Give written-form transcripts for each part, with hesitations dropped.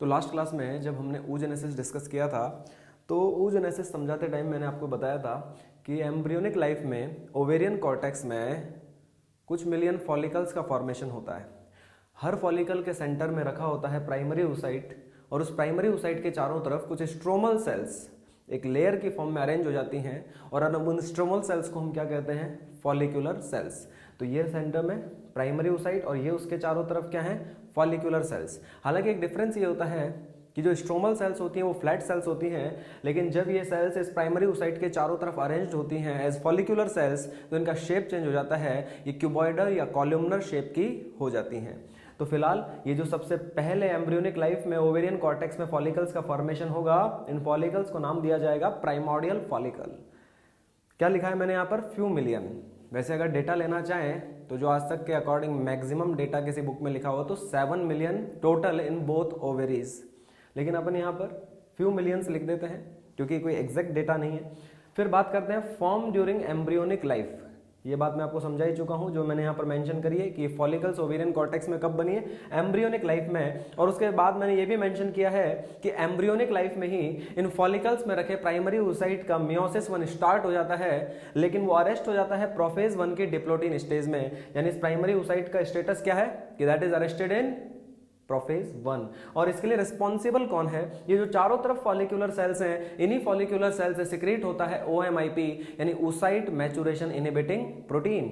तो last class में जब हमने oogenesis डिस्कस किया था तो oogenesis समझाते टाइम मैंने आपको बताया था कि एम्ब्रियोनिक लाइफ में ओवेरियन कॉर्टेक्स में कुछ मिलियन फॉलिकल्स का फॉर्मेशन होता है। हर फॉलिकल के सेंटर में रखा होता है प्राइमरी oocyte और उस प्राइमरी oocyte के चारों तरफ कुछ स्ट्रोमल सेल्स एक लेयर की फॉर्म में अरेंज हो जाती हैं और उन स्ट्रोमल सेल्स को हम क्या कहते हैं? Follicular cells. तो ये सेंटर में प्राइमरी oocyte और ये उसके चारों तरफ क्या है? Follicular cells. हालांकि एक डिफरेंस ये होता है कि जो स्ट्रोमल सेल्स होती हैं वो फ्लैट सेल्स होती हैं, लेकिन जब ये सेल्स इस प्राइमरी oocyte के चारों तरफ अरेंज्ड होती हैं एज फॉलिकुलर सेल्स तो इनका शेप चेंज हो जाता है, ये क्यूबॉइडल या कॉलमनर शेप की हो जाती हैं। तो फिलहाल ये जो सबसे पहले एम्ब्रियोनिक लाइफ में ओवेरियन कॉर्टेक्स में फॉलिकल्स का फॉर्मेशन होगा, इन फॉलिकल्स को नाम दिया जाएगा प्राइमोर्डियल फॉलिकल। क्या लिखा है मैंने यहाँ पर? Few million. वैसे अगर डेटा लेना चाहें तो जो आज तक के अकॉर्डिंग मैक्सिमम डेटा किसी बुक में लिखा हुआ तो 7 million total in both ovaries, लेकिन अपन यहाँ पर फ्यू मिलियंस लिख देते हैं क्योंकि कोई एग्जैक्ट डेटा नहीं है। फिर बात करते हैं फॉर्म ड्यूरिंग एम्ब्रियोनिक लाइफ। ये बात मैं आपको समझा ही चुका हूं, जो मैंने यहाँ पर मेंशन करी है कि फॉलिकल्स ओवेरियन कॉर्टेक्स में कब बनी है? एम्ब्रियोनिक लाइफ में। और उसके बाद मैंने ये भी मेंशन किया है कि एम्ब्रियोनिक लाइफ में ही इन फॉलिकल्स में रखे प्राइमरी oocyte का मियोसिस 1 स्टार्ट हो जाता है, लेकिन वो अरेस्ट हो जाता है प्रोफेज 1 की डिप्लोटिन स्टेज में। यानी इस प्राइमरी oocyte का स्टेटस क्या है कि that is arrested in prophase 1। और इसके लिए रिस्पॉन्सिबल कौन है? ये जो चारों तरफ फॉलिकुलर सेल्स हैं, इन्हीं फॉलिकुलर सेल से सिक्रीट होता है OMIP यानी oocyte मैचुरेशन इनहिबिटिंग प्रोटीन,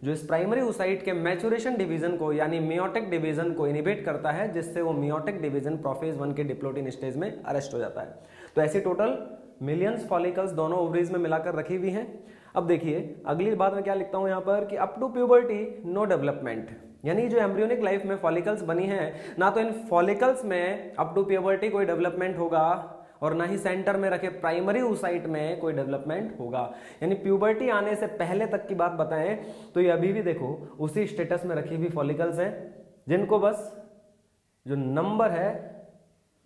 जो इस प्राइमरी oocyte के मैचुरेशन डिवीजन को यानी मियोटिक डिवीजन को इनहिबिट करता है, जिससे वो मियोटिक डिवीजन प्रोफेज 1 के डिप्लोटिन स्टेज में अरेस्ट हो जाता है। तो ऐसी टोटल मिलियंस फॉलिकल्स दोनों ओवरीज में मिलाकर रखी हुई हैं। अब देखिए अगली बात में क्या लिखता हूं यहां पर कि up to puberty no development, यानी जो एम्ब्रियोनिक लाइफ में फॉलिकल्स बनी हैं ना तो इन फॉलिकल्स में अप टू प्यूबर्टी कोई डेवलपमेंट होगा और ना ही सेंटर में रखे प्राइमरी oocyte में कोई डेवलपमेंट होगा। यानी प्यूबर्टी आने से पहले तक की बात बताएं तो ये अभी भी देखो उसी स्टेटस में रखी हुई फॉलिकल्स हैं, जिनको बस जो नंबर है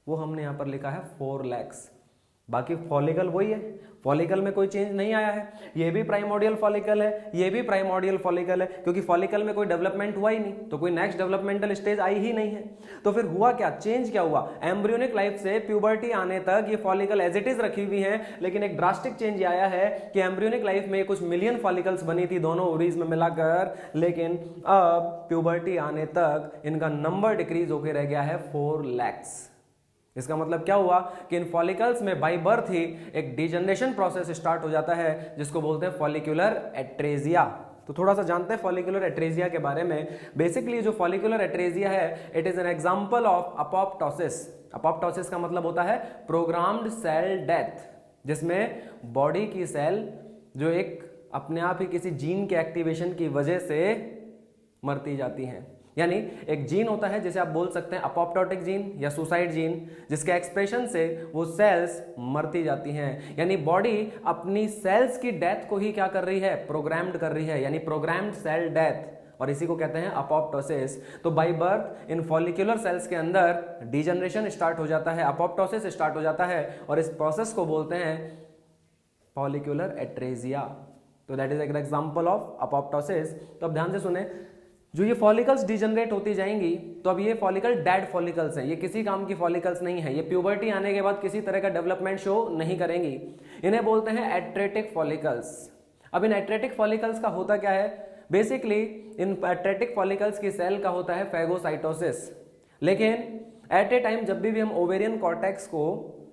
वो हमने यहां पर लिखा है 4 lakhs। बाकी फॉलिकल वही है, फॉलिकल में कोई चेंज नहीं आया है। ये भी प्राइमोर्डियल फॉलिकल है, ये भी प्राइमोर्डियल फॉलिकल है, क्योंकि फॉलिकल में कोई डेवलपमेंट हुआ ही नहीं, तो कोई नेक्स्ट डेवलपमेंटल स्टेज आई ही नहीं है। तो फिर हुआ क्या? चेंज क्या हुआ? एम्ब्रियोनिक लाइफ से प्यूबर्टी आने तक ये फॉलिकल एज इट इज रखी हुई है, लेकिन एक ड्रास्टिक चेंज आया है कि एम्ब्रियोनिक लाइफ में कुछ मिलियन फॉलिकल्स बनी थी दोनों ओवरीज में मिलाकर, लेकिन अब प्यूबर्टी आने तक इनका नंबर डिक्रीज होकर रह गया है 4 lakhs। इसका मतलब क्या हुआ कि इन फॉलिकल्स में बाय बर्थ ही एक डिजनरेशन प्रोसेस स्टार्ट हो जाता है, जिसको बोलते हैं फॉलिकुलर एट्रेजिया। तो थोड़ा सा जानते हैं फॉलिकुलर एट्रेजिया के बारे में। बेसिकली जो फॉलिकुलर एट्रेजिया है, it is an example of apoptosis. Apoptosis का मतलब होता है प्रोग्राम्ड सेल डेथ, जिसमें बॉडी की सेल जो एक अपने आप ही किसी जीन के एक्टिवेशन की वजह से मरती जाती हैं। यानी एक जीन होता है जिसे आप बोल सकते हैं अपोप्टोटिक जीन या सुसाइड जीन, जिसके एक्सप्रेशन से वो सेल्स मरती जाती हैं। यानी बॉडी अपनी सेल्स की डेथ को ही क्या कर रही है? प्रोग्राम्ड कर रही है, यानी प्रोग्राम्ड सेल डेथ, और इसी को कहते हैं अपोप्टोसिस। तो by birth in follicular cells के अंदर डिजनरेशन स्टार्ट हो जाता है, अपोप्टोसिस स्टार्ट हो जाता है, और इस प्रोसेस को बोलते हैं फॉलिकुलर एट्रेजिया। तो that is an example of apoptosis. तो अब ध्यान से सुने, जो ये फॉलिकल्स डिजनरेट होती जाएंगी तो अब ये फॉलिकल डेड फॉलिकल्स हैं, ये किसी काम की फॉलिकल्स नहीं है, ये प्यूबर्टी आने के बाद किसी तरह का डेवलपमेंट शो नहीं करेंगी। इन्हें बोलते हैं एट्रेटिक फॉलिकल्स। अब इन एट्रेटिक फॉलिकल्स का होता क्या है? बेसिकली इन एट्रेटिक फॉलिकल्स की सेल का होता है फेगोसाइटोसिस, लेकिन एट ए टाइम जब भी हम ओवेरियन कॉर्टेक्स को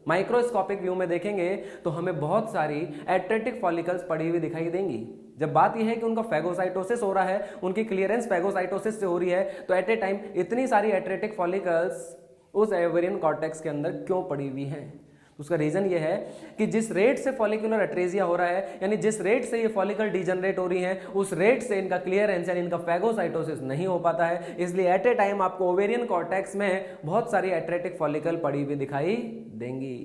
माइक्रोस्कोपिक व्यू में देखेंगे तो हमें बहुत सारी एट्रेटिक फॉलिकल्स पड़ी हुई दिखाई देंगी। जब बात यह है कि उनका फेगोसाइटोसिस हो रहा है, उनकी क्लियरेंस फेगोसाइटोसिस से हो रही है, तो एट ए टाइम इतनी सारी एट्रेटिक फॉलिकल्स उस ओवेरियन कॉर्टेक्स के अंदर क्यों पड़ी हुई हैं? उसका रीजन ये है कि जिस रेट से फॉलिकुलर एट्रेजिया हो रहा है, यानी जिस रेट से ये फॉलिकल डिजनरेट हो रही हैं, उस रेट से इनका क्लियरेंस यानी इनका फेगोसाइटोसिस नहीं हो पाता है। इसलिए एट ए टाइम आपको ओवेरियन कॉर्टेक्स में बहुत सारी एट्रेटिक फॉलिकल पड़ी हुई दिखाई देंगी।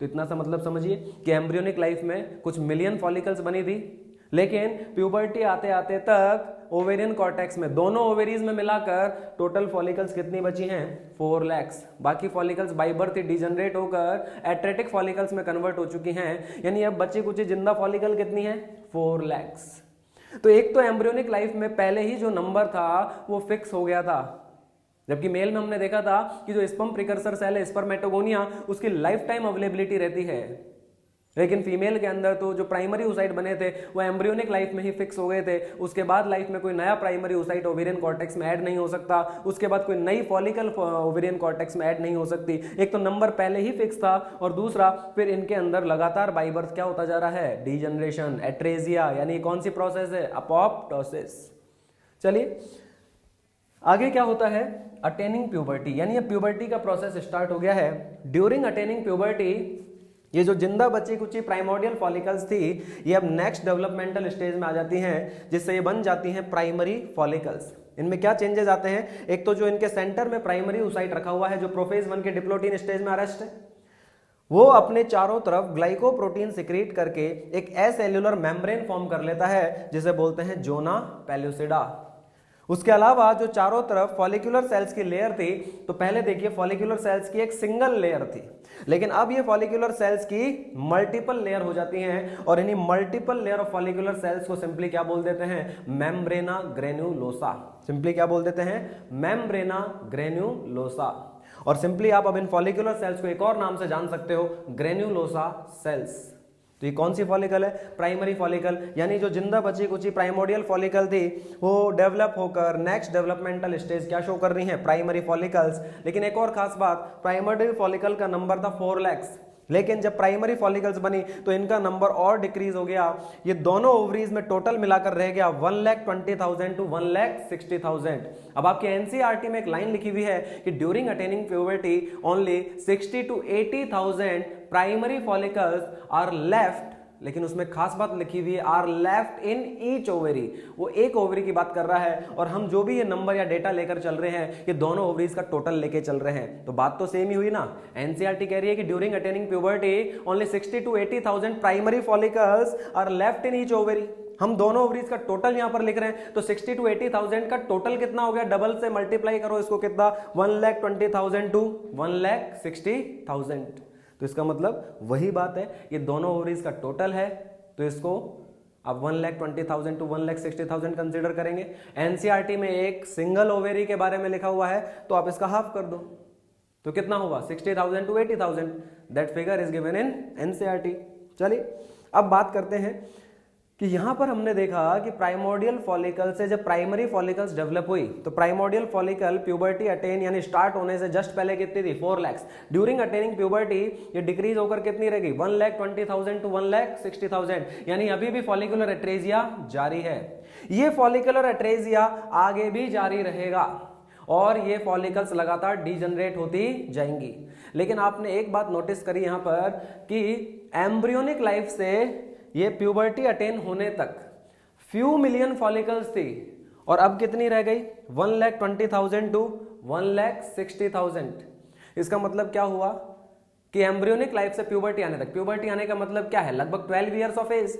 तो इतना सा मतलब समझिए कि एम्ब्रियोनिक लाइफ में कुछ मिलियन फॉलिकल्स बनी थी, लेकिन प्यूबर्टी आते आते तक ओवेरियन कॉर्टेक्स में दोनों ओवेरीज में मिलाकर टोटल फॉलिकल्स कितनी बची हैं? 4 lakhs। बाकी फॉलिकल्स बाय बर्थ डिजनरेट होकर एट्रेटिक फॉलिकल्स में कन्वर्ट हो चुकी हैं, यानी अब बची कुछ जिंदा फॉलिकल कितनी है? 4 lakhs। तो एक तो एम्ब्रियोनिक लाइफ में पहले ही जो नंबर था वो फिक्स हो गया था, जबकि मेल में हमने देखा था कि जो स्पर्म प्रिकर्सर सेल है स्पर्मेटोगोनिया, उसकी लाइफ टाइम अवेलेबिलिटी रहती है, लेकिन फीमेल के अंदर तो जो प्राइमरी oocyte बने थे वो एम्ब्रियोनिक लाइफ में ही फिक्स हो गए थे। उसके बाद लाइफ में कोई नया प्राइमरी oocyte ओवेरियन कॉर्टेक्स में ऐड नहीं हो सकता, उसके बाद कोई नई फॉलिकल ओवेरियन कॉर्टेक्स में ऐड नहीं हो सकती। एक तो नंबर पहले ही फिक्स था, और दूसरा फिर इनके अंदर लगातार बाई बर्थ क्या होता जा रहा है, डीजनरेशन, एट्रेजिया, यानी कौन सी प्रोसेस है, अपोप्टोसिस। चलिए आगे क्या होता है, अटेनिंग प्यूबर्टी, यानी अब प्यूबर्टी का प्रोसेस स्टार्ट हो गया है। ड्यूरिंग अटेनिंग प्यूबर्टी ये जो जिंदा बची कुची प्राइमोर्डियल फॉलिकल्स थी ये अब नेक्स्ट डेवलपमेंटल स्टेज में आ जाती हैं, जिससे ये बन जाती हैं प्राइमरी फॉलिकल्स। इनमें क्या चेंजेस आते हैं, एक तो जो इनके सेंटर में प्राइमरी oocyte रखा हुआ है जो प्रोफेज 1 के डिप्लोटीन स्टेज में अरेस्ट है, वो अपने चारों तरफ ग्लाइकोप्रोटीन सिक्रीट करके एक एसेल्युलर मेम्ब्रेन फॉर्म कर लेता है जिसे बोलते हैं जोना पेल्यूसिडा। उसके अलावा जो चारों तरफ फॉलिकुलर सेल्स की लेयर थी, तो पहले देखिए फॉलिकुलर सेल्स की एक सिंगल लेयर थी, लेकिन अब ये फॉलिकुलर सेल्स की मल्टीपल लेयर हो जाती हैं, और इन्हीं multiple layer of follicular cells को सिंपली क्या बोल देते हैं, मेम्ब्रेना ग्रेन्युलोसा। सिंपली क्या बोल देते हैं, मेम्ब्रेना ग्रेन्युलोसा। और सिंपली आप अब इन फॉलिकुलर सेल्स को एक और नाम से जान सकते हो, ग्रेन्युलोसा सेल्स। तो ये कौन सी फॉलिकल है, प्राइमरी फॉलिकल, यानी जो जिंदा बची कुची प्राइमोडियल फॉलिकल थी वो डेवलप होकर नेक्स्ट डेवलपमेंटल स्टेज क्या शो कर रही है, प्राइमरी फॉलिकल्स। लेकिन एक और खास बात, प्राइमरी फॉलिकल का नंबर था 4 लाख, लेकिन जब प्राइमरी फॉलिकल्स बनी तो इनका नंबर और डिक्रीज हो गया। ये दोनों ओवरीज में टोटल मिलाकर रह गया 1,20,000 to 1,60,000। अब आपके एनसीईआरटी में एक लाइन लिखी हुई है कि during attaining puberty only 60 to 80,000 primary follicles are left, लेकिन उसमें खास बात लिखी हुई है are left in each ovary. वो एक ओवरी की बात कर रहा है, और हम जो भी ये नंबर या डेटा लेकर चल रहे हैं ये दोनों ओवरीज का टोटल लेके चल रहे हैं, तो बात तो सेम ही हुई ना। एनसीईआरटी कह रही है कि during attaining puberty only 60 to 80,000 primary follicles are left in each ovary. हम दोनों ओवरीज का टोटल यहां पर लिख रहे हैं, तो 60 to 80,000 का टोटल कितना हो गया, डबल से मल्टीप्लाई करो इसको, कितना, 1,20,000 to 1,60,000। तो इसका मतलब वही बात है, ये दोनों ओवरीज का टोटल है, तो इसको अब 1,20,000 to 1,60,000 कंसीडर करेंगे। एनसीईआरटी में एक सिंगल ओवेरी के बारे में लिखा हुआ है, तो आप इसका हाफ कर दो, तो कितना होगा, 60,000 to 80,000। That figure is given in NCERT. चलिए अब बात करते हैं कि यहां पर हमने देखा कि प्राइमोर्डियल फॉलिकल से जब प्राइमरी फॉलिकल्स डेवलप हुई, तो प्राइमोर्डियल फॉलिकल प्यूबर्टी अटेन यानी स्टार्ट होने से जस्ट पहले कितनी थी, 4 लाख। ड्यूरिंग अटेनिंग प्यूबर्टी ये डिक्रीज होकर कितनी रहेगी, 1,20,000 to 1,60,000, यानी अभी भी फॉलिकुलर एट्रेजिया जारी है। ये फॉलिकुलर एट्रेजिया आगे भी जारी रहेगा, और ये फॉलिकल्स लगातार डीजनरेट होती जाएंगी। लेकिन आपने एक बात नोटिस करी यहां पर कि एम्ब्रियोनिक लाइफ से ये प्यूबर्टी अटेन होने तक फ्यू मिलियन फॉलिकल्स थी, और अब कितनी रह गई, 1,20,000 to 1,60,000। इसका मतलब क्या हुआ कि एम्ब्रियोनिक लाइफ से प्यूबर्टी आने तक, प्यूबर्टी आने का मतलब क्या है, लगभग 12 ईयर्स ऑफ एज,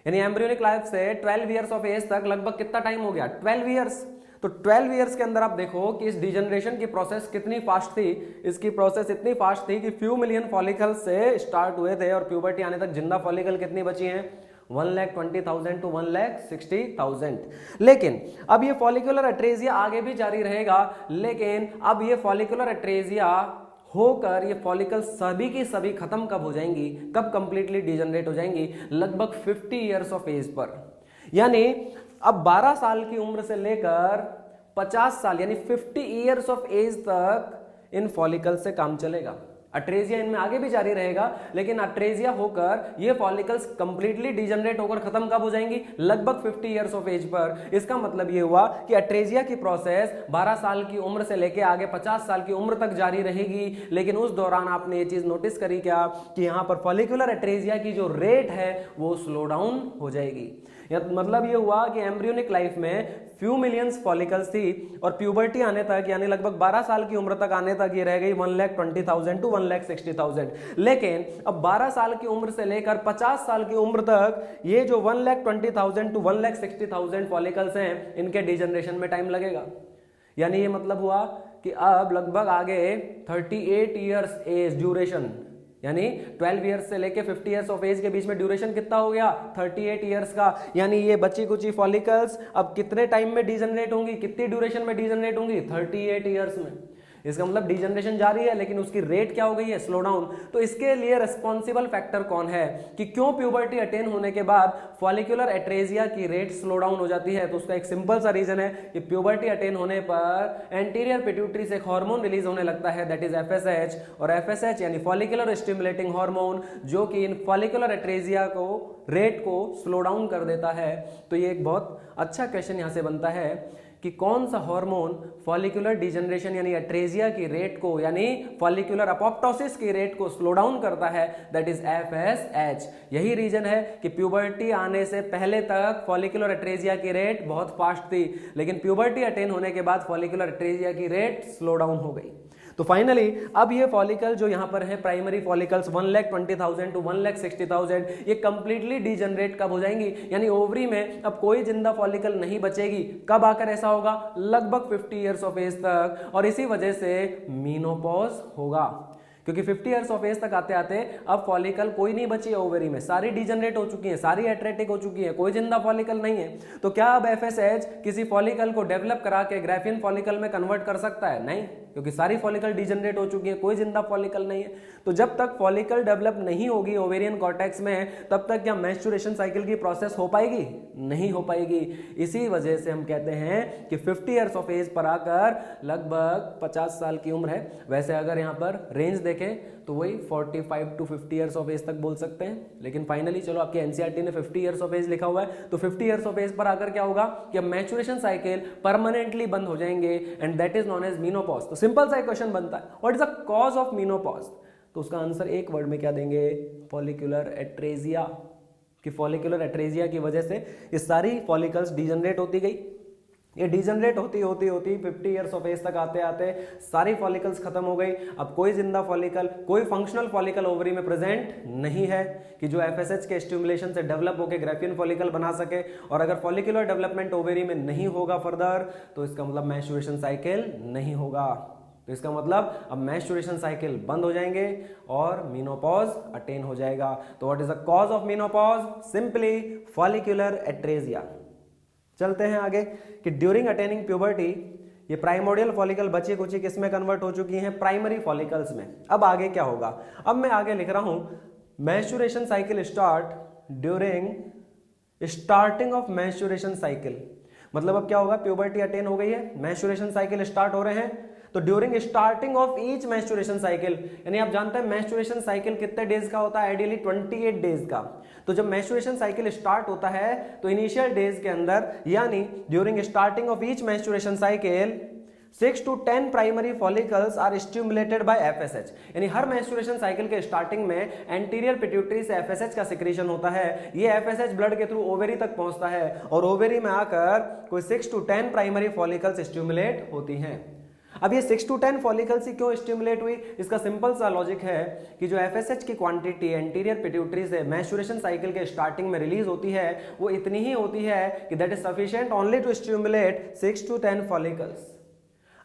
यानी एम्ब्रियोनिक लाइफ से 12 ईयर्स ऑफ एज तक लगभग कितना टाइम हो गया, 12 ईयर्स। तो 12 ईयर्स के अंदर आप देखो कि इस डिजनरेशन की प्रोसेस कितनी फास्ट थी। इसकी प्रोसेस इतनी फास्ट थी कि फ्यू मिलियन फॉलिकल से स्टार्ट हुए थे, और प्यूबर्टी आने तक जिंदा फॉलिकल कितनी बची हैं, 1,20,000 to 1,60,000। लेकिन अब ये फॉलिकुलर एट्रेजिया आगे भी जारी रहेगा, लेकिन अब ये फॉलिकुलर एट्रेजिया होकर ये फॉलिकल सभी की सभी खत्म कब हो जाएंगी, कब कंप्लीटली डिजनरेट हो जाएंगी, लगभग 50 ईयर्स ऑफ एज पर। यानी अब 12 साल की उम्र से लेकर 50 साल यानी 50 ईयर्स ऑफ एज तक इन फॉलिकल से काम चलेगा। अट्रेजिया इनमें आगे भी जारी रहेगा, लेकिन अट्रेजिया होकर ये फॉलिकल्स कंप्लीटली डिजनरेट होकर खत्म कब हो जाएंगी, लगभग 50 ईयर्स ऑफ एज पर। इसका मतलब ये हुआ कि अट्रेजिया की प्रोसेस 12 साल की उम्र से लेकर आगे 50 साल की उम्र तक जारी रहेगी। लेकिन उस दौरान आपने ये चीज नोटिस करी क्या कि यहां पर फॉलिकुलर अट्रेजिया की जो रेट है वो स्लो डाउन हो जाएगी। मतलब ये हुआ कि एम्ब्रियोनिक लाइफ में फ्यू मिलियंस फॉलिकल्स थी, और प्यूबर्टी आने तक यानी लगभग 12 साल की उम्र तक आने तक ये रह गई 1,20,000 to 1,60,000। लेकिन अब 12 साल की उम्र से लेकर 50 साल की उम्र तक ये जो 1,20,000 to 1,60,000 फॉलिकल्स हैं, इनके डिजनरेशन में टाइम लगेगा। यानी ये मतलब हुआ कि अब लगभग आगे 38 ईयर्स एज ड्यूरेशन यानी 12 ईयर्स से लेके 50 ईयर्स ऑफ एज के बीच में ड्यूरेशन कितना हो गया, 38 ईयर्स का। यानी ये बची कुची फॉलिकल्स अब कितने टाइम में डीजनरेट होंगी, कितनी ड्यूरेशन में डीजनरेट होंगी, 38 ईयर्स में। इसका मतलब डीजनरेशन जारी है लेकिन उसकी रेट क्या हो गई है, स्लो डाउन। तो इसके लिए रिस्पॉन्सिबल फैक्टर कौन है कि क्यों प्यूबर्टी अटेन होने के बाद फॉलिकुलर एट्रेजिया की रेट स्लो डाउन हो जाती है? तो उसका एक सिंपल सा रीजन है कि प्यूबर्टी अटेन होने पर एंटीरियर पिट्यूटरी से एक हार्मोन रिलीज होने लगता है, दैट इज एफएसएच। और एफएसएच यानी फॉलिकुलर स्टिमुलेटिंग हार्मोन, जो कि इन फॉलिकुलर एट्रेजिया को रेट को स्लो डाउन कर देता है। तो ये एक बहुत अच्छा क्वेश्चन यहां से बनता है कि कौन सा हार्मोन फॉलिकुलर डिजनरेशन यानी एट्रेजिया की रेट को, यानी फॉलिकुलर अपोप्टोसिस की रेट को स्लो डाउन करता है, दैट इज एफएसएच। यही रीजन है कि प्यूबर्टी आने से पहले तक फॉलिकुलर एट्रेजिया की रेट बहुत फास्ट थी, लेकिन प्यूबर्टी अटेन होने के बाद फॉलिकुलर एट्रेजिया की रेट स्लो डाउन हो गई। तो फाइनली अब ये फॉलिकल जो यहां पर है प्राइमरी फॉलिकल्स 1,20,000 to 1,60,000 ये कंप्लीटली डीजनरेट कब हो जाएंगी, यानी ओवरी में अब कोई जिंदा फॉलिकल नहीं बचेगी। कब आकर ऐसा होगा, लगभग 50 ईयर्स ऑफ एज तक, और इसी वजह से मीनोपॉज होगा, क्योंकि 50 ईयर्स ऑफ एज तक आते आते अब फॉलिकल कोई नहीं बची है ओवरी में, सारी डीजनरेट हो चुकी है, सारी एट्रेटिक हो चुकी है, कोई जिंदा फॉलिकल नहीं है। तो क्या अब एफएसएच किसी फॉलिकल को डेवलप करा के ग्राफियन फॉलिकल में कन्वर्ट कर सकता है? नहीं, क्योंकि सारी फॉलिकल डीजनरेट हो चुकी है, कोई जिंदा फॉलिकल नहीं है। तो जब तक फॉलिकल डेवलप नहीं होगी ओवेरियन कॉर्टेक्स में, तब तक क्या मैस्चुरेशन साइकिल की प्रोसेस हो पाएगी? नहीं हो पाएगी। इसी वजह से हम कहते हैं कि 50 ईयर्स ऑफ एज पर आकर लगभग 50 साल की उम्र है। वैसे अगर यहाँ पर रेंज देखें तो वही 45 to 50 ईयर्स ऑफ एज तक बोल सकते हैं, लेकिन फाइनली चलो आपके एनसीईआरटी ने 50 ईयर्स ऑफ एज लिखा हुआ है, तो 50 ईयर्स ऑफ एज पर आकर क्या होगा कि अब मैच्योरेशन साइकिल परमानेंटली बंद हो जाएंगे, and that is known as menopause. तो सिंपल सा क्वेश्चन बनता है, what is the cause of menopause? तो उसका आंसर एक वर्ड में क्या देंगे, फॉलिकुलर एट्रेजिया। कि फॉलिकुलर एट्रेजिया की वजह से ये सारी फॉलिकल्स डीजनरेट होती गई, ये डीजनरेट होती होती होती 50 ईयर्स ऑफ एज तक आते आते सारी फॉलिकल्स खत्म हो गई। अब कोई जिंदा फॉलिकल, कोई फंक्शनल फॉलिकल ओवरी में प्रेजेंट नहीं है कि जो एफएसएच के स्टिमुलेशन से डेवलप होकर ग्राफियन फॉलिकल बना सके। और अगर फॉलिकुलर डेवलपमेंट ओवरी में नहीं होगा फर्दर, तो इसका मतलब मैच्योरेशन साइकिल नहीं होगा। तो इसका मतलब अब मैच्योरेशन साइकिल बंद हो जाएंगे और मीनोपॉज अटेन हो जाएगा। तो what is the cause of menopause? Simply follicular atresia. चलते हैं आगे कि ड्यूरिंग अटेनिंग प्यूबर्टी ये प्राइमोडियल फॉलिकल बची कुची किस में कन्वर्ट हो चुकी हैं, प्राइमरी फॉलिकल्स में। अब आगे क्या होगा, अब मैं आगे लिख रहा हूं maturation cycle start during starting of maturation cycle. मतलब अब क्या होगा, प्यूबर्टी अटेन हो गई है, मैच्योरेशन साइकिल स्टार्ट हो रहे हैं, तो during starting of each maturation cycle, यानी आप जानते हैं मैच्योरेशन साइकिल कितने डेज का होता है, आइडियली 28 डेज का। तो जब मैच्योरेशन साइकिल स्टार्ट होता है तो इनिशियल डेज के अंदर, यानी during starting of each maturation cycle 6 to 10 primary follicles are stimulated by FSH. यानी हर मैच्योरेशन साइकिल के स्टार्टिंग में एंटीरियर पिट्यूटरी से एफएसएच का सिक्रीशन होता है। ये एफएसएच ब्लड के थ्रू ओवेरी तक पहुंचता है और ओवेरी में आकर कोई 6 to 10 प्राइमरी फॉलिकल्स स्टिमुलेट होती हैं। अब ये 6 to 10 फॉलिकल्स ही क्यों स्टिमुलेट हुई, इसका सिंपल सा लॉजिक है कि जो एफएसएच की क्वांटिटी एंटीरियर पिट्यूटरी से मैच्योरेशन साइकिल के स्टार्टिंग में रिलीज होती है वो इतनी ही होती है कि that is sufficient only to stimulate 6 to 10 follicles.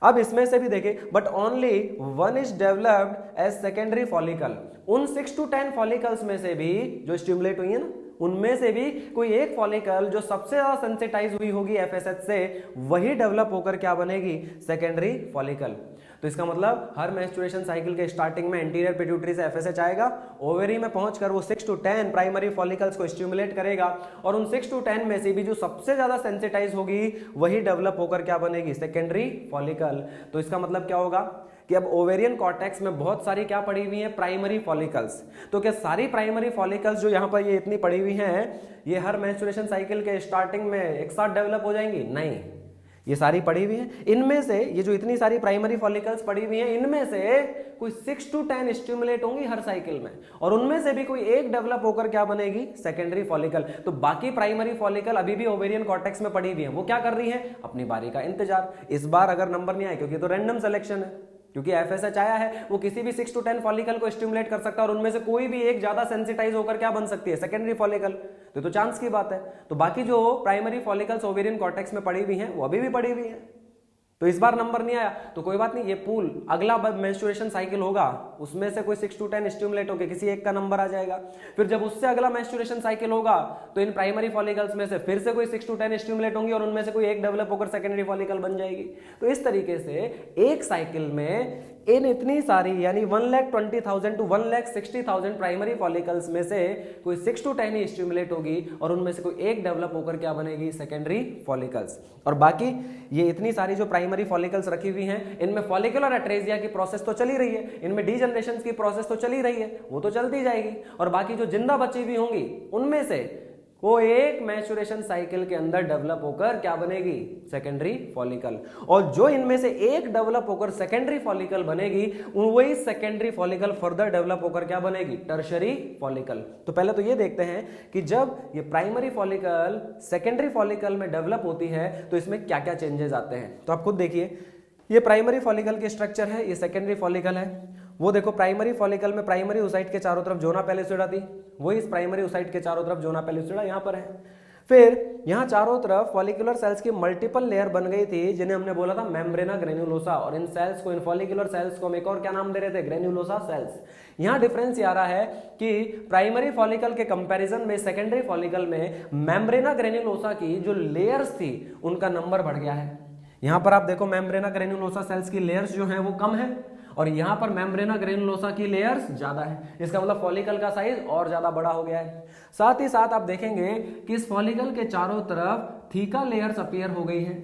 अब इसमें से भी देखें, but only one is developed as secondary follicle. उन 6 to 10 फॉलिकल्स में से भी जो स्टिमुलेट हुई है ना, उनमें से भी कोई एक फॉलिकल जो सबसे ज्यादा सेंसिटाइज हुई होगी एफएसएच से, वही डेवलप होकर क्या बनेगी, सेकेंडरी फॉलिकल। तो इसका मतलब हर मैच्योरेशन साइकिल के स्टार्टिंग में एंटीरियर पिट्यूटरी से एफएसएच आएगा, ओवेरी में पहुंचकर वो 6 to 10 प्राइमरी फॉलिकल्स को स्टिमुलेट करेगा, और उन 6 to 10 में से भी जो सबसे ज्यादा सेंसिटाइज होगी वही डेवलप होकर क्या बनेगी, सेकेंडरी फॉलिकल। तो इसका मतलब क्या होगा कि अब ओवेरियन कॉर्टेक्स में बहुत सारी क्या पड़ी हुई है, प्राइमरी फॉलिकल्स। तो क्या सारी प्राइमरी फॉलिकल्स जो यहाँ पर ये इतनी पड़ी हुई हैं, ये हर मैच्योरेशन साइकिल के स्टार्टिंग में एक साथ डेवलप हो जाएंगी? नहीं, ये सारी पड़ी हुई हैं। इनमें से ये जो इतनी सारी प्राइमरी फॉलिकल्स पड़ी हुई हैं, इनमें से कोई 6 to 10 स्टिमुलेट होंगी हर साइकिल में, और उनमें से भी कोई एक डेवलप होकर क्या बनेगी, सेकेंडरी फॉलिकल। तो बाकी प्राइमरी फॉलिकल अभी भी ओवेरियन कॉर्टेक्स में पड़ी हुई है, वो क्या कर रही है, अपनी बारी का इंतजार। इस बार अगर नंबर नहीं आए, क्योंकि तो रैंडम सिलेक्शन है, क्योंकि एफएसएच आया है, वो किसी भी 6 to 10 फॉलिकल को स्टिमुलेट कर सकता है, और उनमें से कोई भी एक ज्यादा सेंसिटाइज होकर क्या बन सकती है, सेकेंडरी फॉलिकल। तो चांस की बात है। तो बाकी जो प्राइमरी फॉलिकल्स ओवेरियन कॉर्टेक्स में पड़ी हुई हैं वो अभी भी पड़ी हुई हैं। तो इस बार नंबर नहीं आया तो कोई बात नहीं, ये पूल अगला मेंस्ट्रुएशन साइकिल होगा उसमें से कोई 6 to 10 स्टिमुलेट होकर किसी एक का नंबर आ जाएगा। फिर जब उससे अगला मेंस्ट्रुएशन साइकिल होगा तो इन प्राइमरी फॉलिकल्स में से फिर से कोई 6 to 10 स्टिमुलेट होंगी और उनमें से कोई एक डेवलप होकर सेकेंडरी फॉलिकल बन जाएगी। तो इस तरीके से एक साइकिल में इन इतनी सारी यानी 1,20,000 to 1,60,000 प्राइमरी फॉलिकल्स में से कोई 6 to 10 ही स्टिमुलेट होगी और उनमें से कोई एक डेवलप होकर क्या बनेगी, सेकेंडरी फॉलिकल्स। और बाकी ये इतनी सारी जो प्राइमरी फॉलिकल्स रखी हुई हैं इनमें फॉलिकुलर एट्रेजिया की प्रोसेस तो चली रही है, इनमें डीजनरेशन की प्रोसेस तो चली रही है, वो तो चलती जाएगी। और बाकी जो जिंदा बची हुई होंगी उनमें से वो एक मैच्योरेशन साइकिल के अंदर डेवलप होकर क्या बनेगी, सेकेंडरी फॉलिकल। और जो इनमें से एक डेवलप होकर सेकेंडरी फॉलिकल बनेगी वही सेकेंडरी फॉलिकल फर्दर डेवलप होकर क्या बनेगी, टर्शरी फॉलिकल। तो पहले तो ये देखते हैं कि जब ये प्राइमरी फॉलिकल सेकेंडरी फॉलिकल में डेवलप होती है तो इसमें क्या क्या चेंजेस आते हैं। तो आप खुद देखिए, ये प्राइमरी फॉलिकल की स्ट्रक्चर है, ये सेकेंडरी फॉलिकल है। वो देखो प्राइमरी फॉलिकल में प्राइमरी ओसाइट के चारों तरफ जोना पेलिसिडा थी, वही इस प्राइमरी ओसाइट के चारों तरफ जोना पेलिसिडा यहाँ पर है। फिर यहाँ चारों तरफ फॉलिकुलर सेल्स की मल्टीपल लेयर बन गई थी जिन्हें हमने बोला था मेम्ब्रेना ग्रेन्युलोसा, और इन सेल्स को, इन फॉलिकुलर सेल्स को हम एक और क्या नाम दे रहे थे, ग्रेन्युलोसा सेल्स। यहाँ डिफरेंस ये आ रहा है कि प्राइमरी फॉलिकल के कंपैरिजन में सेकेंडरी फॉलिकल में मेम्ब्रेना ग्रेन्युलोसा की जो लेयर्स थी उनका नंबर बढ़ गया है। यहाँ पर आप देखो मेम्ब्रेना ग्रेन्युलोसा सेल्स की लेयर्स जो है वो कम है और यहाँ पर मेम्ब्रेना ग्रेन्युलोसा की लेयर्स ज्यादा है। इसका मतलब फॉलिकल का साइज और ज्यादा बड़ा हो गया है। साथ ही साथ आप देखेंगे कि इस फॉलिकल के चारों तरफ थीका लेयर्स अपीयर हो गई है।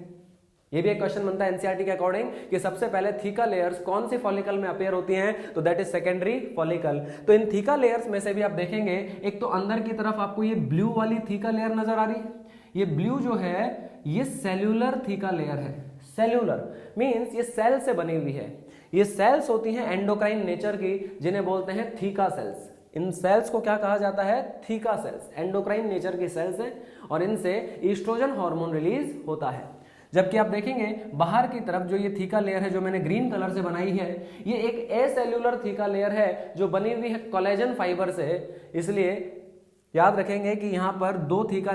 ये भी एक क्वेश्चन बनता है एनसीईआरटी के अकॉर्डिंग कि सबसे पहले थीका लेयर्स कौन सी फॉलिकल में अपीयर होती हैं, तो दैट इज सेकेंडरी फॉलिकल। तो इन थीका लेयर्स में से भी आप देखेंगे एक तो अंदर की तरफ आपको ये ब्लू वाली थीका लेयर नजर आ रही है। ये ब्लू जो है ये सेल्यूलर थीका लेयर है। सेल्यूलर मींस ये सेल से बनी हुई है। ये सेल्स होती हैं एंडोक्राइन नेचर की जिन्हें बोलते हैं थीका सेल्स। इन सेल्स को क्या कहा जाता है, थीका सेल्स। एंडोक्राइन नेचर की सेल्स हैं और इनसे ईस्ट्रोजन हार्मोन रिलीज होता है। जबकि आप देखेंगे बाहर की तरफ जो ये थीका लेयर है जो मैंने ग्रीन कलर से बनाई है, ये एक एसेल्यूलर थीका लेयर है जो बनी हुई है कोलेजन फाइबर से। इसलिए याद रखेंगे कि यहाँ पर दो थीका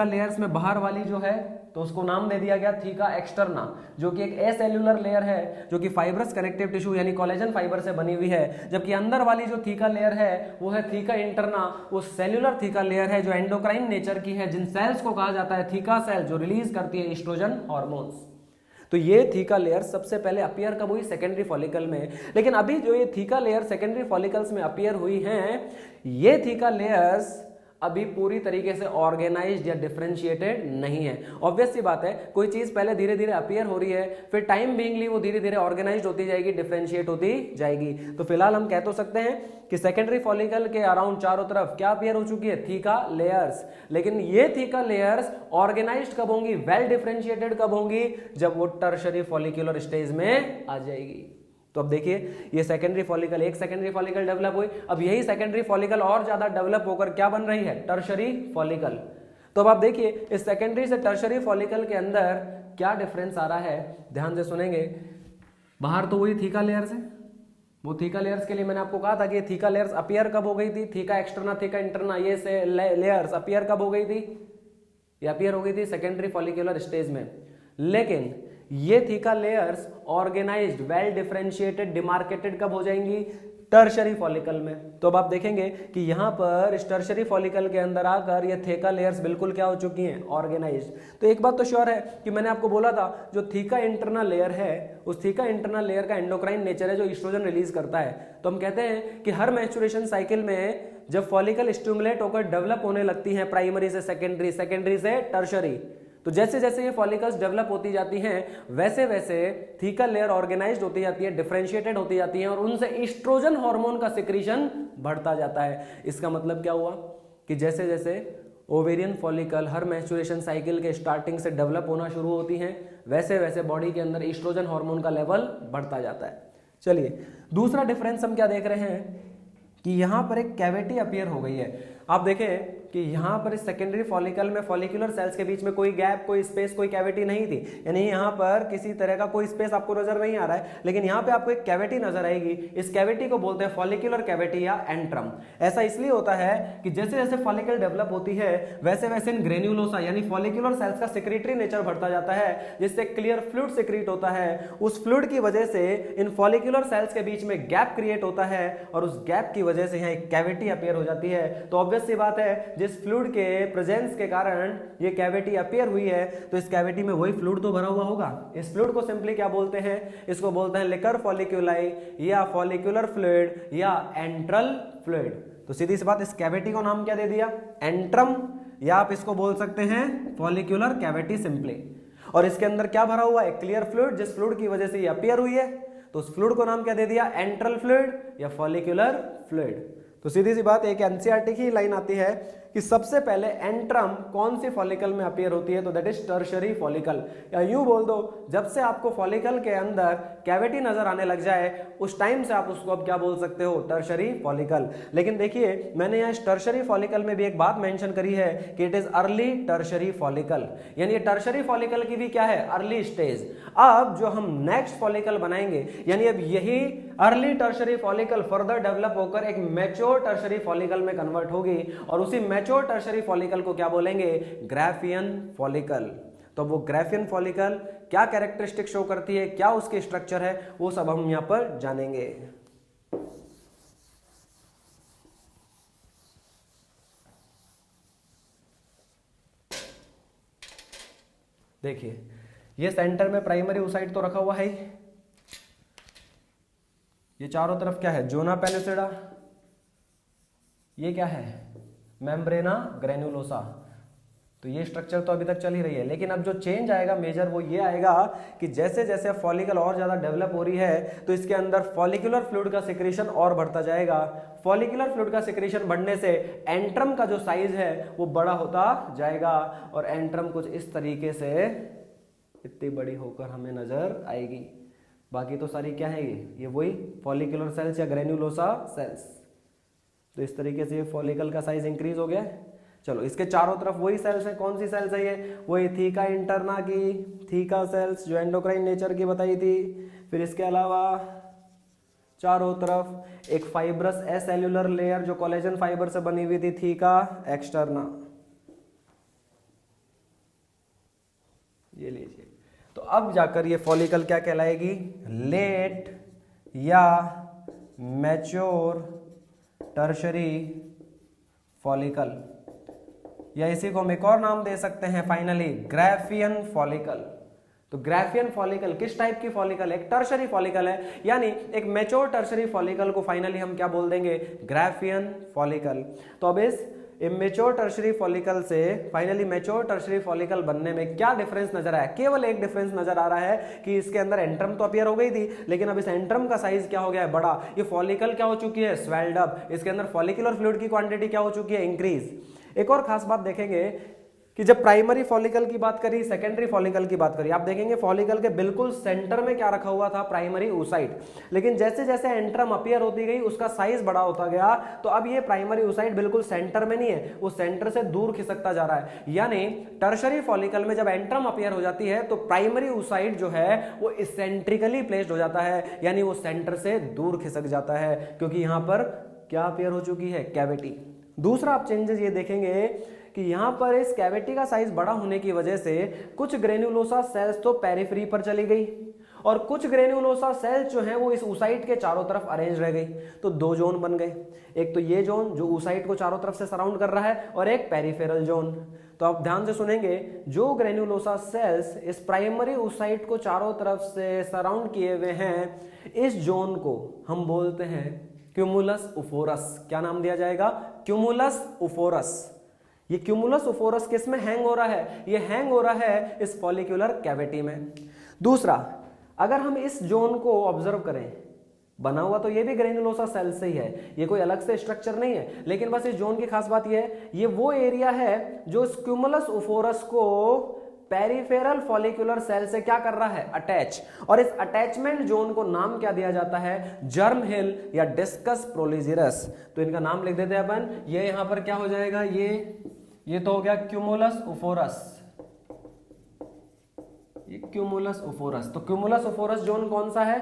लेयर्स में बाहर वाली जो है तो उसको नाम दे दिया गया थीका एक्सटर्ना, जो कि एक एसेल्यूलर लेयर है जो कि फाइब्रस कनेक्टिव टिश्यू यानी कोलेजन फाइबर से बनी हुई है। जबकि अंदर वाली जो थीका लेयर है वो है थीका इंटरना, वो सेल्यूलर थीका लेयर है जो एंडोक्राइन नेचर की है, जिन सेल्स को कहा जाता है थीका सेल, जो रिलीज करती है एस्ट्रोजन हार्मोन्स। तो ये थीका लेयर सबसे पहले अपीयर कब हुई, सेकेंडरी फॉलिकल में। लेकिन अभी जो ये थीका लेयर सेकेंडरी फॉलिकल्स में अपीयर हुई हैं, ये थीका लेयर्स अभी पूरी तरीके से ऑर्गेनाइज्ड या डिफरेंशिएटेड नहीं है। ऑब्वियस सी बात है, कोई चीज पहले धीरे धीरे अपीयर हो रही है, फिर टाइम बीइंगली वो धीरे धीरे ऑर्गेनाइज्ड होती जाएगी, डिफरेंशिएट होती जाएगी। तो फिलहाल हम कह तो सकते हैं कि सेकेंडरी फॉलिकल के अराउंड चारों तरफ क्या अपीयर हो चुकी है, थीका लेयर्स। लेकिन ये थीका लेयर्स ऑर्गेनाइज्ड कब होंगी, वेल डिफरेंशिएटेड कब होंगी, जब वो टर्शरी फॉलिकुलर स्टेज में आ जाएगी। तो अब देखिए ये सेकेंडरी फॉलिकल, एक सेकेंडरी फॉलिकल डेवलप हुई, अब यही सेकेंडरी फॉलिकल और ज्यादा डेवलप होकर क्या बन रही है, टर्शरी फॉलिकल। तो अब आप देखिए इस सेकेंडरी से टर्शरी फॉलिकल के अंदर क्या डिफरेंस आ रहा है, ध्यान से सुनेंगे। बाहर तो वही थीका लेयर्स है, वो थीका लेयर्स के लिए मैंने आपको कहा था कि थीका लेयर्स अपीयर कब हो गई थी, थीका एक्सटर्ना थीका इंटरना, ये से लेयर्स अपीयर कब हो गई थी, ये अपीयर हो गई थी सेकेंडरी फॉलिकुलर स्टेज में। लेकिन ये theca layers organised, well differentiated, demarcated कब हो जाएंगी, टर्शरी फॉलिकल में। तो अब आप देखेंगे कि यहां पर इस टर्शरी फॉलिकल के अंदर आकर ये थीका लेयर्स बिल्कुल क्या हो चुकी हैं, ऑर्गेनाइज्ड। तो एक बात तो श्योर है कि मैंने आपको बोला था जो थीका इंटरनल लेयर है, उस थीका इंटरनल लेयर का एंडोक्राइन नेचर है जो ईस्ट्रोजन रिलीज करता है। तो हम कहते हैं कि हर मैच्योरेशन साइकिल में जब फॉलिकल स्टिमुलेट होकर डेवलप होने लगती है प्राइमरी से सेकेंडरी, सेकेंडरी से टर्शरी, तो जैसे जैसे ये फॉलिकल्स डेवलप होती जाती हैं वैसे वैसे थीका लेयर ऑर्गेनाइज्ड होती जाती है, डिफरेंशिएटेड होती जाती है और उनसे एस्ट्रोजन हार्मोन का सिक्रीशन बढ़ता जाता है। इसका मतलब क्या हुआ कि जैसे जैसे ओवेरियन फॉलिकल हर मैच्योरेशन साइकिल के स्टार्टिंग से डेवलप होना शुरू होती हैं वैसे वैसे बॉडी के अंदर एस्ट्रोजन हार्मोन का लेवल बढ़ता जाता है। चलिए दूसरा डिफरेंस हम क्या देख रहे हैं कि यहां पर एक कैविटी अपीयर हो गई है। आप देखें कि यहाँ पर इस सेकेंडरी फॉलिकल में फॉलिकुलर सेल्स के बीच में कोई गैप, कोई स्पेस, कोई कैविटी नहीं थी, यानी यहाँ पर किसी तरह का कोई स्पेस आपको नजर नहीं आ रहा है, लेकिन यहाँ पे आपको एक कैविटी नजर आएगी। इस कैविटी को बोलते हैं फॉलिकुलर कैविटी या एंट्रम। ऐसा इसलिए होता है कि जैसे जैसे फॉलिकल डेवलप होती है वैसे वैसे इन ग्रेन्युलोसा यानी फॉलिकुलर सेल्स का सेक्रेटरी नेचर बढ़ता जाता है, जिससे क्लियर फ्लूइड सेक्रेट होता है। उस फ्लूइड की वजह से इन फॉलिकुलर सेल्स के बीच में गैप क्रिएट होता है और उस गैप की वजह से यहाँ एक कैविटी अपीयर हो जाती है। तो ऑब्वियस सी बात है, जिस फ्लूइड के प्रेजेंस के कारण ये कैविटी अपीयर हुई है, तो इस कैविटी में वही फ्लूइड तो भरा हुआ होगा। इस फ्लूइड को सिंपली क्या बोलते हैं? इसको बोलते हैं लिकर फॉलिक्यूलाई या फॉलिकुलर फ्लूइड या एंट्रल फ्लूइड। तो सीधी सी बात, इस कैविटी को नाम क्या दे दिया? एंट्रम, या आप इसको बोल सकते हैं फॉलिकुलर कैविटी सिंपली। और इसके अंदर क्या भरा हुआ है? क्लियर फ्लूइड, जिस फ्लूइड की वजह से ये अपीयर हुई है, तो उस फ्लूइड को नाम क्या दे दिया? एंट्रल फ्लूइड या फॉलिकुलर फ्लूइड। तो सीधी सी बात, एक एनसीईआरटी की लाइन आती है कि सबसे पहले एंट्रम कौन सी फॉलिकल में अपीयर होती है? तो दैट इज टर्शरी फॉलिकल, या यूं बोल दो, जब से आपको फॉलिकल के अंदर कैविटी नजर आने लग जाए उस टाइम से आप उसको अब क्या बोल सकते हो? Tertiary follicle. लेकिन देखिए, मैंने यहाँ टर्शरी फॉलिकल में भी एक बात मेंशन करी है कि it is early tertiary follicle, यानी टर्शरी फॉलिकल की भी क्या है? Early stage. अब जो हम नेक्स्ट फॉलिकल बनाएंगे, यानी अब यही early tertiary follicle further develop होकर एक मैच्योर टर्शरी फॉलिकल में कन्वर्ट होगी, और उसी मैच्योर टर्शरी फॉलिकल को क्या बोलेंगे? Graafian follicle. तो वो ग्राफियन फॉलिकल क्या कैरेक्टरिस्टिक शो करती है, क्या उसकी स्ट्रक्चर है, वो सब हम यहां पर जानेंगे। देखिए, ये सेंटर में प्राइमरी oocyte तो रखा हुआ है, ये चारों तरफ क्या है? जोना पेलुसिडा, ये क्या है? मेम्ब्रेना ग्रेन्युलोसा। तो ये स्ट्रक्चर तो अभी तक चल ही रही है, लेकिन अब जो चेंज आएगा मेजर वो ये आएगा कि जैसे जैसे फॉलिकल और ज्यादा डेवलप हो रही है तो इसके अंदर फॉलिकुलर फ्लूइड का सिक्रेशन और बढ़ता जाएगा। फॉलिकुलर फ्लूइड का सिक्रेशन बढ़ने से एंट्रम का जो साइज है वो बड़ा होता जाएगा, और एंट्रम कुछ इस तरीके से इतनी बड़ी होकर हमें नजर आएगी। बाकी तो सारी क्या है? ये वही फॉलिकुलर सेल्स या ग्रेन्युलोसा सेल्स। तो इस तरीके से फॉलिकल का साइज इंक्रीज हो गया है। चलो, इसके चारों तरफ वही सेल्स हैं। कौन सी सेल्स है ये? वही थीका इंटरना की, थीका सेल्स जो एंडोक्राइन नेचर की बताई थी। फिर इसके अलावा चारों तरफ एक फाइब्रस एसेल्युलर लेयर जो कोलेजन फाइबर से बनी हुई थी, थीका एक्सटर्ना। ये लीजिए, तो अब जाकर ये फॉलिकल क्या कहलाएगी? लेट या मैच्योर टर्शरी फॉलिकल, या इसी को हम एक और नाम दे सकते हैं फाइनली, ग्राफियन फॉलिकल। तो ग्राफियन फॉलिकल किस टाइप की फॉलिकल? एक टर्शरी फॉलिकल है, यानी एक मैच्योर टर्शरी फॉलिकल को फाइनली हम क्या बोल देंगे? Graafian follicle. तो अब इस इमेच्योर टर्शरी फॉलिकल से फाइनली मैच्योर टर्शरी फॉलिकल बनने में क्या डिफरेंस नजर आया? केवल एक डिफरेंस नजर आ रहा है कि इसके अंदर एंट्रम तो अपीयर हो गई थी, लेकिन अब इस एंट्रम का साइज क्या हो गया है? बड़ा। ये फॉलिकल क्या हो चुकी है? Swelled up. इसके अंदर फॉलिकुलर फ्लूइड की क्वांटिटी क्या हो चुकी है? इंक्रीज। एक और खास बात देखेंगे कि जब प्राइमरी फॉलिकल की बात करी, सेकेंडरी फॉलिकल की बात करी, आप देखेंगे फॉलिकल के बिल्कुल सेंटर में क्या रखा हुआ था? Primary oocyte। लेकिन जैसे जैसे एंट्रम अपीयर होती गई उसका साइज बड़ा होता गया, तो अब ये प्राइमरी oocyte बिल्कुल सेंटर में नहीं है, वो सेंटर से दूर खिसकता जा रहा है। यानी टर्शरी फॉलिकल में जब एंट्रम अपीयर हो जाती है तो प्राइमरी oocyte जो है वो इसेंट्रिकली प्लेस्ड हो जाता है, यानी वो सेंटर से दूर खिसक जाता है, क्योंकि यहां पर क्या अपीयर हो चुकी है? कैविटी। दूसरा आप चेंजेस ये देखेंगे कि यहां पर इस कैविटी का साइज बड़ा होने की वजह से कुछ ग्रेन्युलोसा सेल्स तो पेरिफेरी पर चली गई, और कुछ ग्रेन्युलोसा सेल्स जो हैं वो इस oocyte के चारों तरफ अरेंज रह गई। तो दो जोन बन गए, एक तो ये जोन जो oocyte को चारों तरफ से सराउंड कर रहा है, और एक पेरिफेरल जोन। तो आप ध्यान से सुनेंगे, जो ग्रेन्युलोसा सेल्स इस प्राइमरी oocyte को चारों तरफ से सराउंड किए हुए हैं, इस जोन को हम बोलते हैं क्यूमुलस ओफोरस। क्या नाम दिया जाएगा? क्यूमुलस ओफोरस। ये क्यूमुलस ओफोरस किस में हैंग हो रहा है? ये हैंग हो रहा है इस फॉलिकुलर कैविटी में। दूसरा, अगर हम इस जोन को ऑब्जर्व करें, बना हुआ तो ये भी ग्रेन्युलोसा सेल से ही है, ये कोई अलग से स्ट्रक्चर नहीं है, लेकिन बस इस जोन की खास बात ये है, ये वो एरिया है जो क्यूमुलस ओफोरस को पेरिफेरल फॉलिकुलर सेल से क्या कर रहा है, अटैच। और इस अटैचमेंट जोन को नाम क्या दिया जाता है, जर्म हिल या डिस्कस प्रोलिजिरस। तो इनका नाम लिख देते हैं अपन। ये यहां पर क्या हो जाएगा, ये तो हो गया क्यूमुलस ओफोरस, ये क्यूमुलस ओफोरस। तो क्यूमुलस ओफोरस जोन कौन सा है,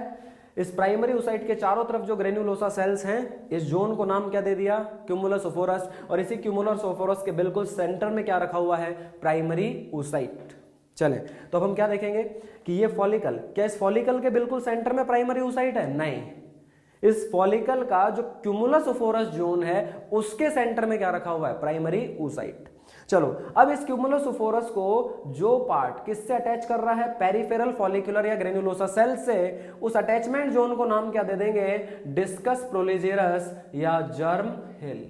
इस प्राइमरी ओसाइट के चारों तरफ जो ग्रेन्युलोसा सेल्स हैं, इस जोन को नाम क्या दे दिया, क्यूमुलस ओफोरस। और इसी क्यूमुलस ओफोरस के बिल्कुल सेंटर में क्या रखा हुआ है, प्राइमरी ओसाइट। चलें, तो अब हम क्या देखेंगे कि ये फॉलिकल, क्या इस फॉलिकल के बिल्कुल सेंटर में प्राइमरी ओसाइट है, नहीं। इस फॉलिकल का जो क्यूमुलस ओफोरस जोन है उसके सेंटर में क्या रखा हुआ है, प्राइमरी ओसाइट। चलो, अब इस क्यूमुलस ओफोरस को जो पार्ट किससे अटैच कर रहा है, पेरिफेरल फॉलिकुलर या ग्रेन्युलोसा सेल से, उस अटैचमेंट जोन को नाम क्या दे देंगे, डिस्कस प्रोलिजेरस या जर्म हिल।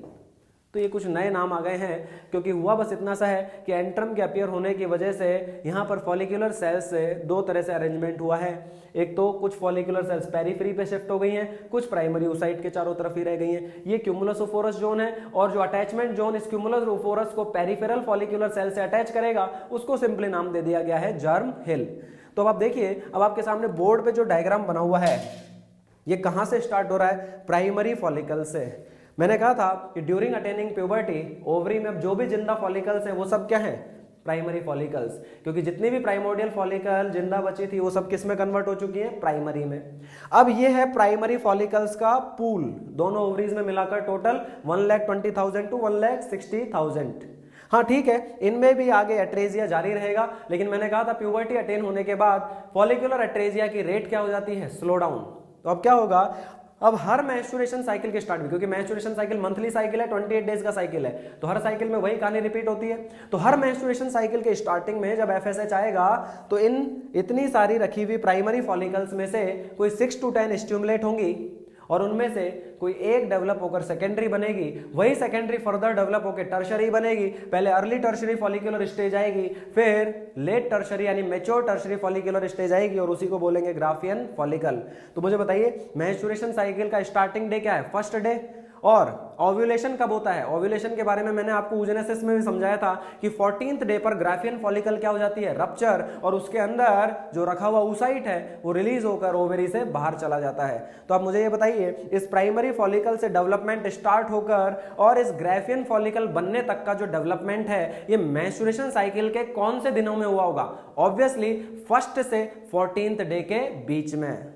तो ये कुछ नए नाम आ गए हैं, क्योंकि हुआ बस इतना सा है कि एंट्रम के अपीयर होने की वजह से यहाँ पर फॉलिकुलर सेल्स से दो तरह से अरेंजमेंट हुआ है। एक तो कुछ फॉलिकुलर सेल्स पेरिफेरी पे शिफ्ट हो गई हैं, कुछ प्राइमरी ओसाइट के चारों तरफ ही रह गई हैं। ये क्यूमुलस ओफोरस जोन है, और जो अटैचमेंट जोन इस क्यूमुलस ओफोरस को पेरिफेरल फॉलिकुलर सेल से अटैच करेगा उसको सिंपली नाम दे दिया गया है जर्म हिल। तो अब आप देखिए, अब आपके सामने बोर्ड पे जो डायग्राम बना हुआ है, ये कहां से स्टार्ट हो रहा है, प्राइमरी फॉलिकल से। मैंने कहा था कि ड्यूरिंग अटेनिंग प्यूबर्टी ओवरी में जो भी जिंदा फॉलिकल्स हैं वो सब क्या हैं, प्राइमरी फॉलिकल्स। क्योंकि जितनी भी प्राइमोडियल फॉलिकल जिंदा बची थी वो सब किस में कन्वर्ट हो चुकी हैं, प्राइमरी में। अब ये है प्राइमरी फॉलिकल्स का पूल, दोनों ओवरीज में मिलाकर टोटल 1,20,000 to 1,60,000। हाँ ठीक है, इनमें भी आगे एट्रेजिया जारी रहेगा, लेकिन मैंने कहा था प्यूबर्टी अटेन होने के बाद फॉलिकुलर एट्रेजिया की रेट क्या हो जाती है, स्लो डाउन। तो अब क्या होगा, अब हर मैच्योरेशन साइकिल के स्टार्ट में, क्योंकि मैच्योरेशन साइकिल मंथली साइकिल है, 28 डेज का साइकिल है, तो हर साइकिल में वही कहानी रिपीट होती है। तो हर मैच्योरेशन साइकिल के स्टार्टिंग में जब एफएसएच आएगा तो इतनी सारी रखी हुई प्राइमरी फॉलिकल्स में से कोई 6 to 10 स्टिमुलेट होंगी, और उनमें से कोई एक डेवलप होकर सेकेंडरी बनेगी, वही सेकेंडरी फर्दर डेवलप होकर टर्शरी बनेगी। पहले अर्ली टर्शरी फॉलिकुलर स्टेज आएगी, फिर लेट टर्शरी यानी मैच्योर टर्शरी फॉलिकुलर स्टेज आएगी, और उसी को बोलेंगे ग्राफियन फॉलिकल। तो मुझे बताइए, मैच्योरेशन साइकिल का स्टार्टिंग डे क्या है, फर्स्ट डे। और ओव्यूलेशन कब होता है, ओव्यूलेशन के बारे में मैंने आपको oogenesis में भी समझाया था कि 14th डे पर ग्राफियन फॉलिकल क्या हो जाती है, रप्चर, और उसके अंदर जो रखा हुआ oocyte है वो रिलीज होकर ओवेरी से बाहर चला जाता है। तो आप मुझे ये बताइए, इस प्राइमरी फॉलिकल से डेवलपमेंट स्टार्ट होकर और इस ग्राफियन फॉलिकल बनने तक का जो डेवलपमेंट है, ये मैच्योरेशन साइकिल के कौन से दिनों में हुआ होगा, ऑब्वियसली फर्स्ट से 14th डे के बीच में।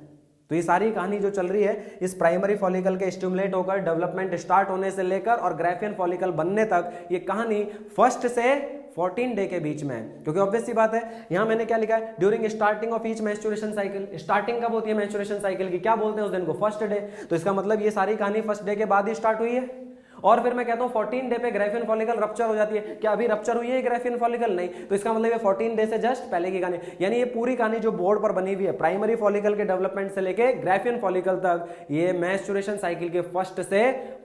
तो ये सारी कहानी जो चल रही है, इस प्राइमरी फॉलिकल के स्टिमुलेट होकर डेवलपमेंट स्टार्ट होने से लेकर और ग्राफियन फॉलिकल बनने तक, ये कहानी फर्स्ट से 14 डे के बीच में है। क्योंकि ऑब्वियस सी बात है, यहां मैंने क्या लिखा है, during starting of each maturation cycle. Starting कब होती है मैच्योरेशन साइकिल की, क्या बोलते हैं उस दिन को, फर्स्ट डे। तो इसका मतलब ये सारी कहानी फर्स्ट डे के बाद ही स्टार्ट हुई है। और फिर मैं कहता हूं 14 डे पे ग्राफियन फॉलिकल रप्चर हो जाती है, क्या अभी रप्चर हुई है ग्राफियन फॉलिकल, नहीं। तो इसका मतलब ये 14 डे से जस्ट पहले की कहानी, यानी ये पूरी कहानी जो बोर्ड पर बनी हुई है, प्राइमरी फॉलिकल के डेवलपमेंट से लेके ग्राफियन फॉलिकल तक, ये मैच्योरेशन साइकिल के फर्स्ट से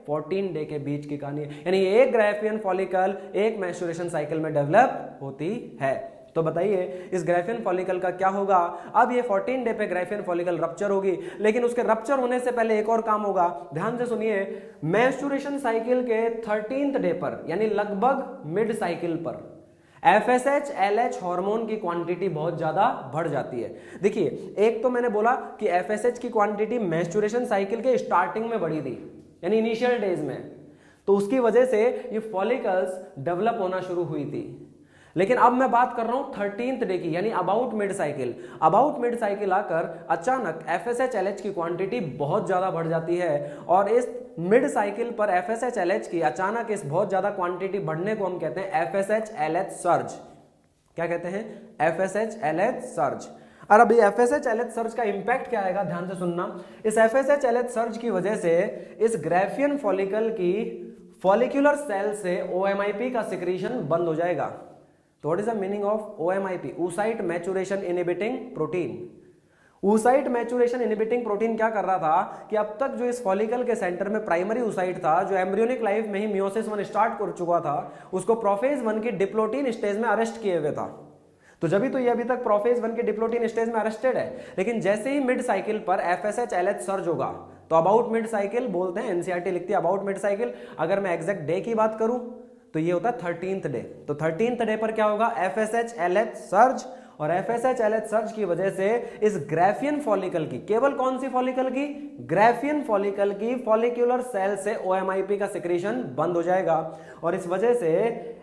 14 डे के बीच की कहानी है। यानी एक ग्राफियन फॉलिकल एक मैच्योरेशन साइकिल में डेवलप होती है। तो बताइए, इस ग्राफियन फॉलिकल का क्या होगा, अब ये 14 डे पे ग्राफियन फॉलिकल रप्चर होगी, लेकिन उसके रप्चर होने से पहले एक और काम होगा, ध्यान से सुनिए। मैच्योरेशन साइकिल के 13th डे पर, यानी लगभग मिड साइकिल पर, FSH LH हार्मोन की क्वांटिटी बहुत ज्यादा बढ़ जाती है। देखिए, एक तो मैंने बोला कि FSH की क्वांटिटी मैच्योरेशन साइकिल के स्टार्टिंग में बढ़ी थी, यानी इनिशियल डेज में, तो उसकी वजह से ये फॉलिकल्स डेवलप होना शुरू हुई थी। लेकिन अब मैं बात कर रहा हूं 13th डे की, यानी about mid cycle. About mid cycle आकर अचानक FSH LH की क्वांटिटी बहुत ज्यादा बढ़ जाती है, और इस मिड साइकिल पर FSH LH की अचानक इस बहुत ज्यादा क्वांटिटी बढ़ने को हम कहते हैं FSH LH सर्ज। क्या कहते हैं, FSH LH सर्ज। और अभी FSH LH सर्ज का इंपैक्ट क्या आएगा, ध्यान से सुनना। इस FSH LH सर्ज की वजह से इस ग्राफियन फॉलिकल की फॉलिकुलर सेल से OMIP का सिक्रीशन बंद हो जाएगा। तो what is the meaning of OMIP, oocyte maturation inhibiting protein। oocyte maturation inhibiting protein क्या कर रहा था कि अब तक जो इस फॉलिकल के सेंटर में प्राइमरी oocyte था, जो एम्ब्रियोनिक लाइफ में ही मियोसिस 1 स्टार्ट कर चुका था, उसको प्रोफेज 1 की डिप्लोटीन स्टेज में अरेस्ट किए हुए था। तो जब भी तो ये अभी तक प्रोफेज 1 के डिप्लोटीन स्टेज में अरेस्टेड है, लेकिन जैसे ही मिड साइकिल पर FSH LH सर्ज होगा, तो अबाउट मिड साइकिल बोलते हैं, NCERT लिखती है अबाउट मिड साइकिल। अगर मैं एग्जैक्ट डे की बात करूं तो ये होता है 13th डे। तो 13th डे पर क्या होगा, FSH-LH सर्ज, और FSH-LH सर्ज की वजह से इस ग्राफियन फॉलिकल की, केवल कौन सी फॉलिकल की, ग्राफियन फॉलिकल की फॉलिक्यूलर सेल से OMIP का सिक्रीशन बंद हो जाएगा, और इस वजह से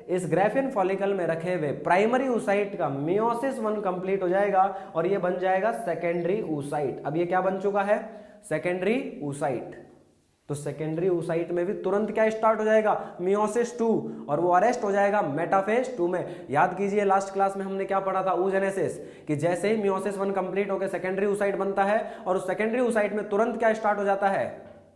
इस ग्राफियन फॉलिकल में रखे हुए प्राइमरी oocyte का मियोसिस 1 कंप्लीट हो जाएगा और ये बन जाएगा सेकेंडरी oocyte। अब ये क्या बन चुका है, सेकेंडरी oocyte। तो सेकेंडरी oocyte में भी तुरंत क्या स्टार्ट हो जाएगा, मियोसिस 2, और वो अरेस्ट हो जाएगा मेटाफेज 2 में। याद कीजिए लास्ट क्लास में हमने क्या पढ़ा था, oogenesis, कि जैसे ही मियोसिस 1 कंप्लीट होकर सेकेंडरी oocyte बनता है और उस सेकेंडरी oocyte में तुरंत क्या स्टार्ट हो जाता है,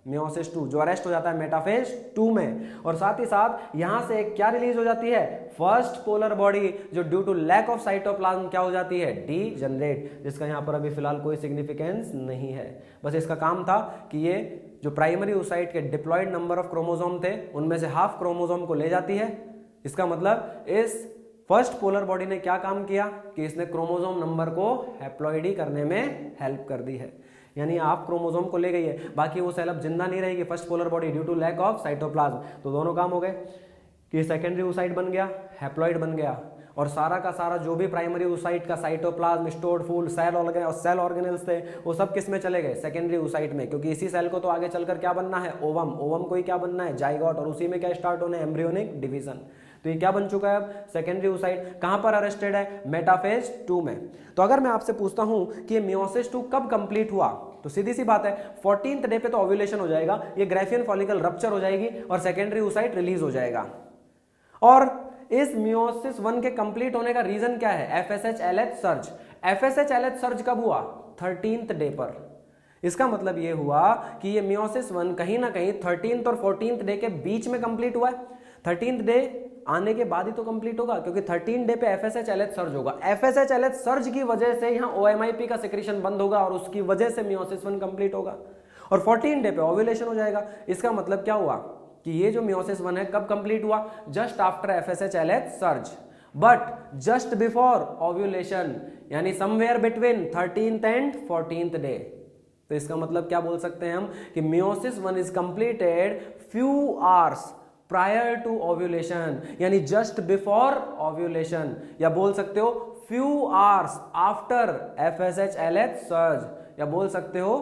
मियोसिस 2, जो अरेस्ट हो जाता है मेटाफेज 2 में। और साथ ही साथ यहां से क्या रिलीज हो जाती है, फर्स्ट पोलर बॉडी, जो due to lack of cytoplasm क्या हो जाती है, डीजनरेट, जिसका यहां पर अभी फिलहाल कोई सिग्निफिकेंस नहीं है। बस इसका काम था कि ये जो प्राइमरी oocyte के डिप्लॉयड नंबर ऑफ क्रोमोसोम थे उनमें से हाफ क्रोमोसोम को ले जाती है। इसका मतलब इस फर्स्ट पोलर बॉडी ने क्या काम किया कि इसने क्रोमोसोम नंबर को हैप्लॉइडी करने में हेल्प कर दी है, यानी आप क्रोमोसोम को ले गई है, बाकी वो सेल अब जिंदा नहीं रहेगी first polar body due to lack of cytoplasm. तो दोनों काम हो गए कि सेकेंडरी oocyte बन गया, हैप्लॉइड बन गया, और सारा का सारा जो भी प्राइमरी oocyte का साइटोप्लाज्म, स्टोर्ड फूल, सेल ऑर्गेनेल्स थे वो सब किस में चले गए, सेकेंडरी oocyte में, क्योंकि इसी सेल को तो आगे चलकर क्या बनना है, ओवम, ओवम को ही क्या बनना है, जाइगोट, और उसी में क्या स्टार्ट होना है, एम्ब्रियोनिक डिवीजन। तो ये क्या बन चुका है अब, सेकेंडरी oocyte। कहां पर अरेस्टेड है, मेटाफेज 2 में। तो अगर मैं आपसे पूछता हूं कि ये मियोसिस 2 कब कंप्लीट हुआ, तो सीधी सी बात है 14th डे पे तो ओव्यूलेशन हो जाएगा, ये ग्राफियन फॉलिकल रप्चर हो जाएगी और सेकेंडरी oocyte रिलीज हो जाएगा। और इस मियोसिस 1 के कंप्लीट होने का रीजन क्या है, FSH-LH सर्ज। FSH-LH सर्ज कब हुआ, 13th डे पर। इसका मतलब ये हुआ कि ये मियोसिस 1 कहीं ना कहीं 13th और 14th डे के बीच में कंप्लीट हुआ है। 13th डे आने के बाद ही तो कंप्लीट होगा, क्योंकि 13 डे पे FSH-LH सर्ज होगा। FSH-LH सर्ज की वजह से यहाँ OMIP का सिक्रीशन बंद होगा और उसकी वजह से मियोसिस 1 कंप्लीट होगा, और 14 डे पे ओव्यूलेशन हो जाएगा। इसका मतलब क्या हुआ कि ये जो मियोसिस 1 है कब कंप्लीट हुआ, just after FSH-LH surge, but just before ovulation, यानी somewhere between 13th and 14th day. तो इसका मतलब क्या बोल सकते हैं हम कि meiosis 1 is completed few hours prior to ovulation, यानी जस्ट बिफोर ओव्यूलेशन, या बोल सकते हो few hours after FSH-LH surge, या बोल सकते हो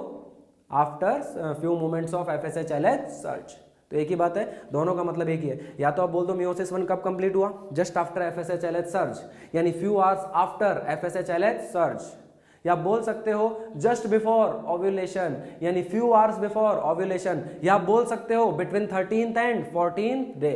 after few moments of FSH-LH surge. तो एक ही बात है, दोनों का मतलब एक ही है। या तो आप बोल दो मियोसिस 1 कब कंप्लीट हुआ, जस्ट आफ्टर FSH-LH सर्ज, यानी few hours after FSH-LH surge, या बोल सकते हो जस्ट बिफोर ओव्यूलेशन, यानी फ्यू आवर्स बिफोर ओव्यूलेशन, या बोल सकते हो between 13th and 14th day,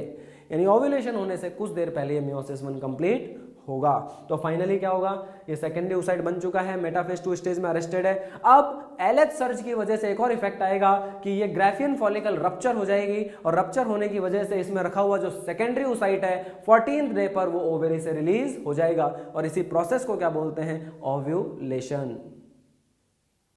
यानी ओव्यूलेशन होने से कुछ देर पहले ये मियोसिस 1 कंप्लीट होगा। तो फाइनली क्या होगा, ये सेकेंडरी oocyte बन चुका है, मेटाफेज 2 स्टेज में अरेस्टेड है। अब LH सर्ज की वजह से एक और इफेक्ट आएगा कि ये ग्राफियन फॉलिकल रप्चर हो जाएगी, और रप्चर होने की वजह से इसमें रखा हुआ जो सेकेंडरी oocyte है 14th डे पर वो ओवरी से रिलीज हो जाएगा, और इसी प्रोसेस को क्या बोलते हैं, ओव्यूलेशन।